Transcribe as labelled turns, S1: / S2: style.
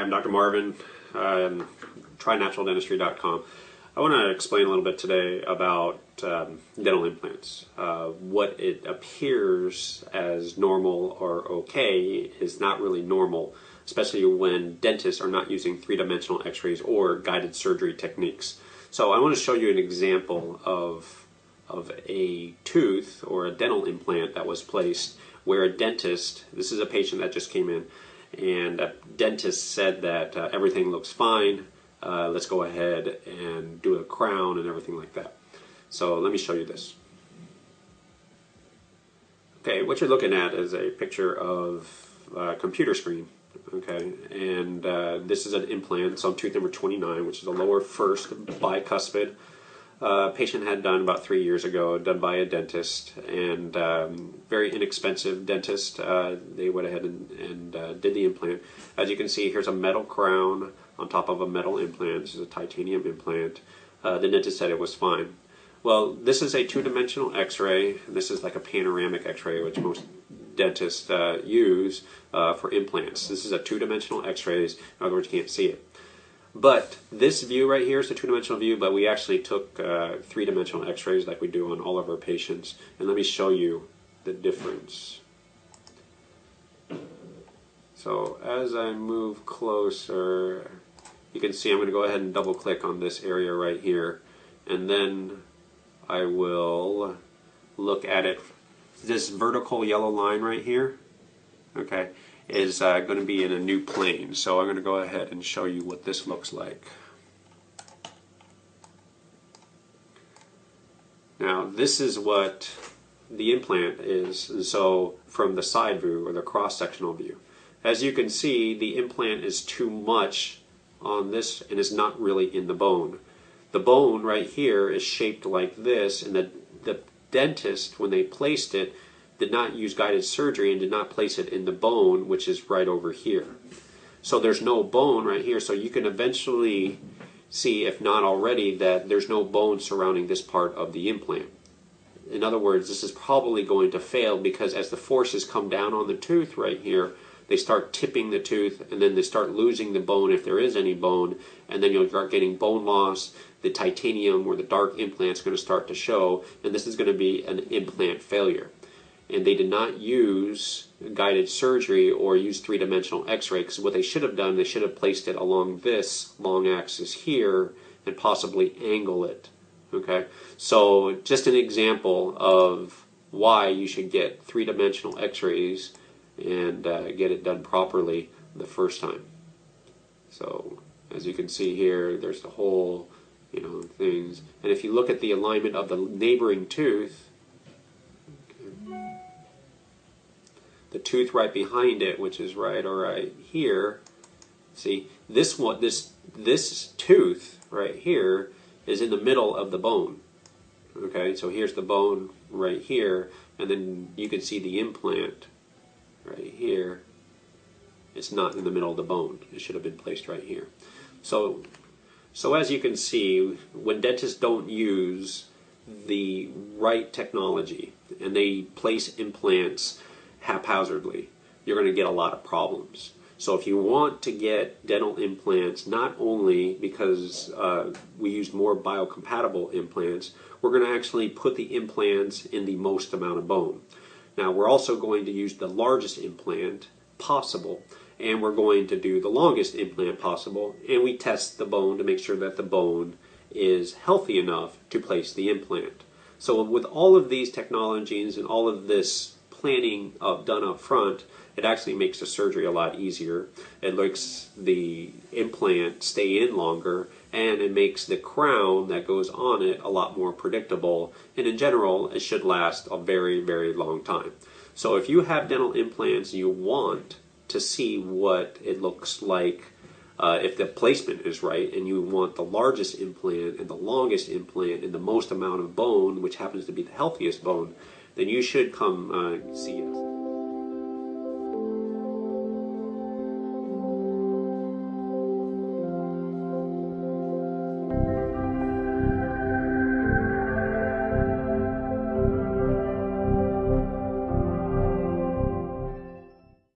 S1: I'm Dr. Marvin, trynaturaldentistry.com. I want to explain a little bit today about dental implants. What it appears as normal or okay is not really normal, especially when dentists are not using three-dimensional x-rays or guided surgery techniques. So I want to show you an example of a tooth or a dental implant that was placed where a dentist, this is a patient that just came in, and a dentist said that everything looks fine, let's go ahead and do a crown and everything like that. So let me show you this. Okay, what you're looking at is a picture of a computer screen. Okay, and this is an implant, so tooth number 29, which is a lower first bicuspid. Patient had done about 3 years ago, done by a dentist, and very inexpensive dentist. They went ahead and did the implant. As you can see, here's a metal crown on top of a metal implant. This is a titanium implant. The dentist said it was fine. Well, this is a two-dimensional x-ray. This is like a panoramic x-ray, which most dentists use for implants. This is a two-dimensional x-rays. In other words, you can't see it. But this view right here is the two-dimensional view, but we actually took three-dimensional x-rays like we do on all of our patients. And let me show you the difference. So as I move closer, you can see I'm going to go ahead and double-click on this area right here. And then I will look at it. This vertical yellow line right here, okay, is going to be in a new plane. So I'm going to go ahead and show you what this looks like. Now this is what the implant is, and so from the side view or the cross-sectional view. As you can see, the implant is too much on this and is not really in the bone. The bone right here is shaped like this, and the dentist, when they placed it, did not use guided surgery and did not place it in the bone, which is right over here. So there's no bone right here, so you can eventually see, if not already, that there's no bone surrounding this part of the implant. In other words, this is probably going to fail because as the forces come down on the tooth right here, they start tipping the tooth, and then they start losing the bone if there is any bone, and then you'll start getting bone loss. The titanium or the dark implant is going to start to show, and this is going to be an implant failure. And they did not use guided surgery or use three-dimensional x-ray, because what they should have done, they should have placed it along this long axis here and possibly angle it. Okay, so just an example of why you should get three-dimensional x-rays and get it done properly the first time. So as you can see here, there's the whole, things. And if you look at the alignment of the neighboring tooth, the tooth right behind it, which is right here, see, this tooth right here is in the middle of the bone. Okay, so here's the bone right here, and then you can see the implant right here. It's not in the middle of the bone. It should have been placed right here. So as you can see, when dentists don't use the right technology and they place implants haphazardly, you're going to get a lot of problems. So if you want to get dental implants, not only because we use more biocompatible implants, we're going to actually put the implants in the most amount of bone. Now we're also going to use the largest implant possible, and we're going to do the longest implant possible, and we test the bone to make sure that the bone is healthy enough to place the implant. So with all of these technologies and all of this planning done up front, it actually makes the surgery a lot easier. It makes the implant stay in longer, and it makes the crown that goes on it a lot more predictable, and in general it should last a very, very long time. So if you have dental implants, you want to see what it looks like if the placement is right, and you want the largest implant and the longest implant and the most amount of bone, which happens to be the healthiest bone, then you should come see us.